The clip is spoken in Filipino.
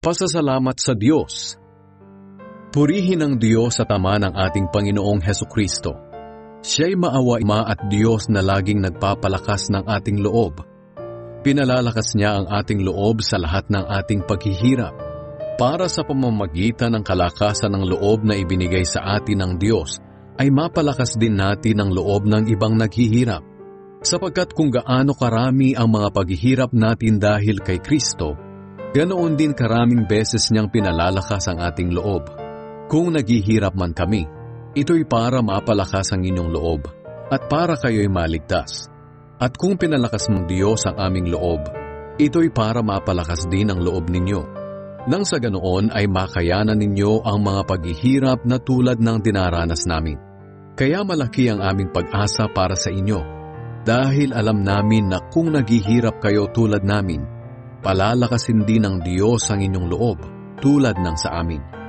Pasasalamat sa Diyos. Purihin ang Diyos at Ama ng ating Panginoong Hesukristo. Siya'y maawa at Diyos na laging nagpapalakas ng ating loob. Pinalalakas niya ang ating loob sa lahat ng ating paghihirap para sa pamamagitan ng kalakasan ng loob na ibinigay sa atin ng Diyos ay mapalakas din natin ang loob ng ibang naghihirap. Sapagkat kung gaano karami ang mga paghihirap natin dahil kay Kristo, ganoon din karaming beses niyang pinalalakas ang ating loob. Kung naghihirap man kami, ito'y para mapalakas ang inyong loob at para kayo'y maligtas. At kung pinalakas mong Diyos ang aming loob, ito'y para mapalakas din ang loob ninyo. Nang sa ganoon ay makayanan ninyo ang mga paghihirap na tulad ng dinaranas namin. Kaya malaki ang aming pag-asa para sa inyo, dahil alam namin na kung naghihirap kayo tulad namin, palalakasin din ng Diyos ang inyong loob tulad ng sa amin.